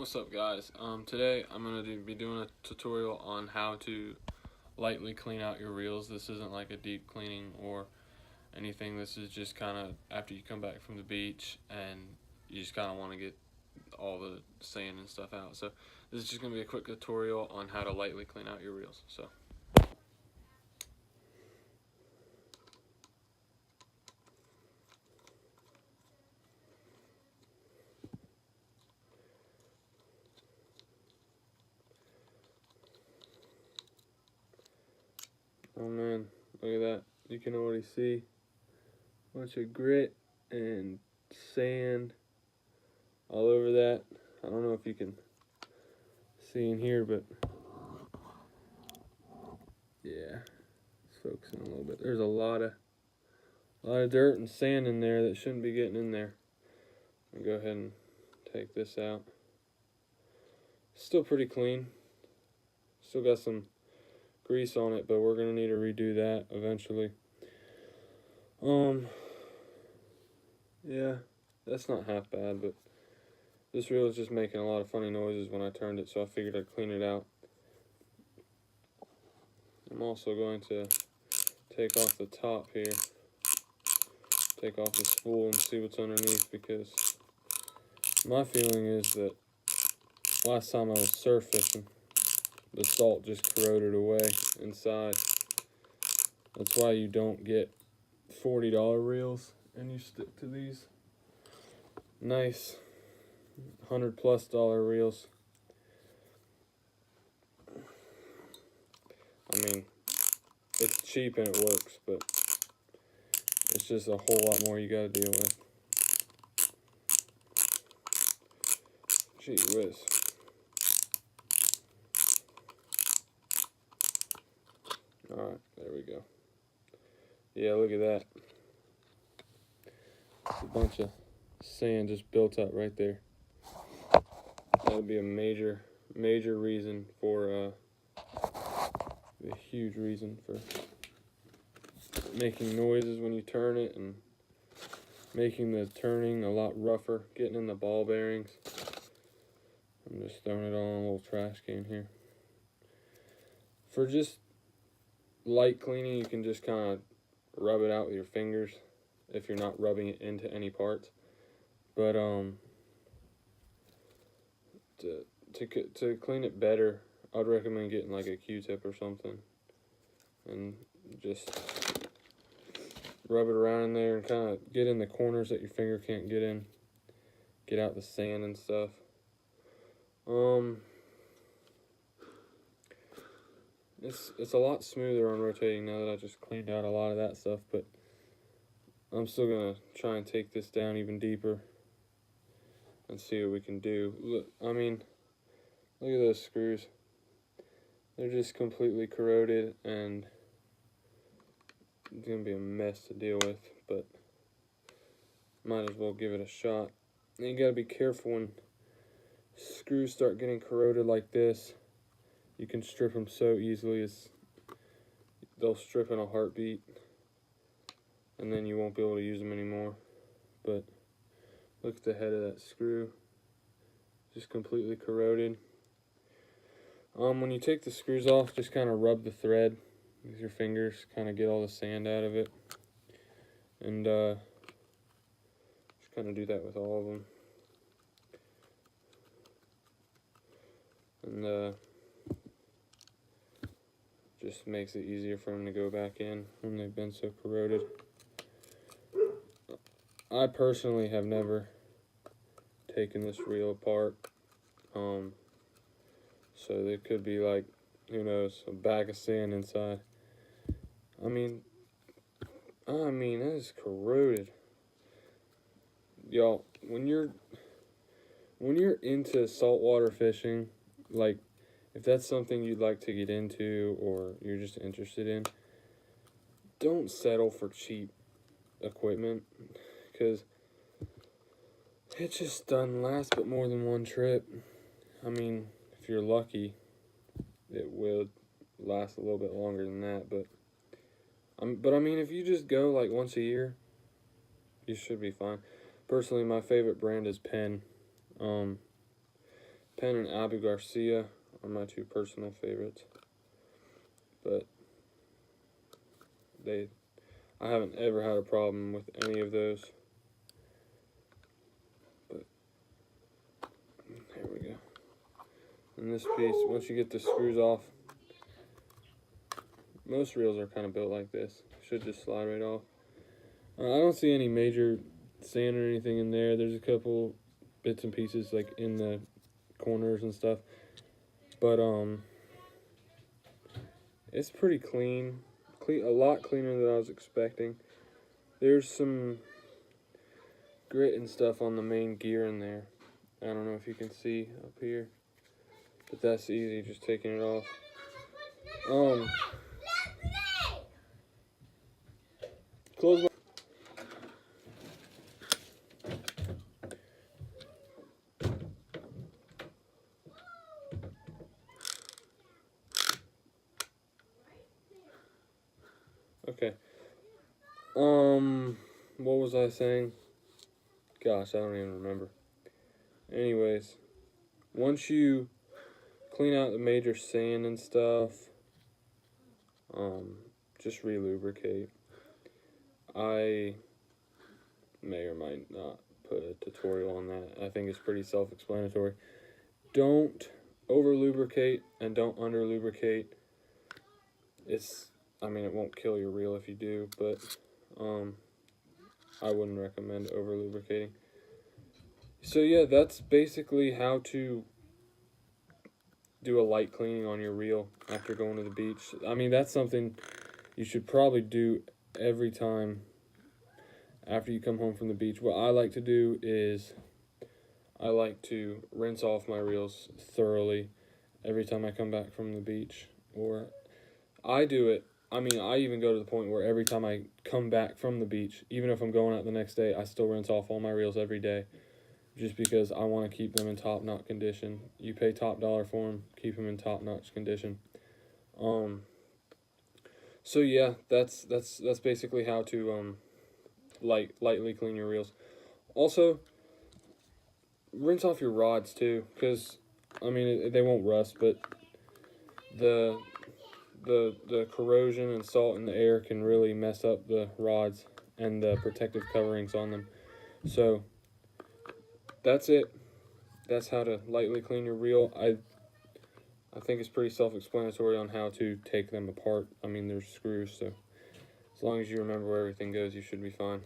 What's up, guys? Today I'm going to be doing a tutorial on how to lightly clean out your reels. This isn't like a deep cleaning or anything. This is just kind of after you come back from the beach and you just kind of want to get all the sand and stuff out. So this is just going to be a quick tutorial on how to lightly clean out your reels. Oh man, look at that. You can already see a bunch of grit and sand all over that. I don't know if you can see in here, but yeah, it's focusing a little bit. There's a lot of dirt and sand in there that shouldn't be getting in there. I'll go ahead and take this out. Still pretty clean. Still got some grease on it, but we're gonna need to redo that eventually. Yeah, that's not half bad, but this reel is just making a lot of funny noises when I turned it, so I figured I'd clean it out. I'm also going to take off the top here, take off the spool and see what's underneath, because my feeling is that last time I was surf fishing, the salt just corroded away inside. That's why you don't get $40 reels and you stick to these nice $100+ reels. I mean, it's cheap and it works, but it's just a whole lot more you gotta deal with. Gee whiz. Alright, there we go. Yeah, look at that. It's a bunch of sand just built up right there. That would be a major reason for, a huge reason for making noises when you turn it and making the turning a lot rougher, getting in the ball bearings. I'm just throwing it all in a little trash can here. For just light cleaning, you can just kind of rub it out with your fingers if you're not rubbing it into any parts. But to clean it better, I'd recommend getting like a Q-tip or something and just rub it around in there and kind of get in the corners that your finger can't get in. Get out the sand and stuff. It's a lot smoother on rotating now that I just cleaned out a lot of that stuff, but I'm still gonna try and take this down even deeper and see what we can do. Look, I mean, look at those screws. They're just completely corroded and it's gonna be a mess to deal with, but might as well give it a shot. And you gotta be careful when screws start getting corroded like this. You can strip them so easily, they'll strip in a heartbeat, and then you won't be able to use them anymore. But look at the head of that screw, just completely corroded. When you take the screws off, just kind of rub the thread with your fingers, kind of get all the sand out of it, and just kind of do that with all of them. And just makes it easier for them to go back in when they've been so corroded. I personally have never taken this reel apart, so there could be, like, who knows, a bag of sand inside. I mean, that is corroded. Y'all, when you're into saltwater fishing, like, if that's something you'd like to get into or you're just interested in, don't settle for cheap equipment, because it just doesn't last but more than one trip. I mean, if you're lucky, it will last a little bit longer than that, but I mean, if you just go like once a year, you should be fine. Personally, my favorite brand is Penn. Pen and Abu Garcia are my two personal favorites, but I haven't ever had a problem with any of those. But here we go. And this piece, once you get the screws off, most reels are kind of built like this. Should just slide right off. I don't see any major sand or anything in there. There's a couple bits and pieces like in the corners and stuff, but it's pretty clean, a lot cleaner than I was expecting. There's some grit and stuff on the main gear in there. I don't know if you can see up here, but that's easy, just taking it off. Close my Okay. What was I saying? Gosh, I don't even remember. Anyways, once you clean out the major sand and stuff, just re-lubricate. I may or might not put a tutorial on that. I think it's pretty self-explanatory. Don't over-lubricate and don't under-lubricate. I mean, it won't kill your reel if you do, but I wouldn't recommend over-lubricating. So yeah, that's basically how to do a light cleaning on your reel after going to the beach. I mean, that's something you should probably do every time after you come home from the beach. What I like to do is I like to rinse off my reels thoroughly every time I come back from the beach. Or I do it, I mean, I even go to the point where every time I come back from the beach, even if I'm going out the next day, I still rinse off all my reels every day, just because I want to keep them in top-notch condition. You pay top dollar for them, keep them in top-notch condition. So yeah, that's basically how to lightly clean your reels. Also, rinse off your rods too, because I mean they won't rust, but the corrosion and salt in the air can really mess up the rods and the protective coverings on them. So that's it. That's how to lightly clean your reel. I think it's pretty self-explanatory on how to take them apart. I mean, there's screws, so as long as you remember where everything goes, you should be fine.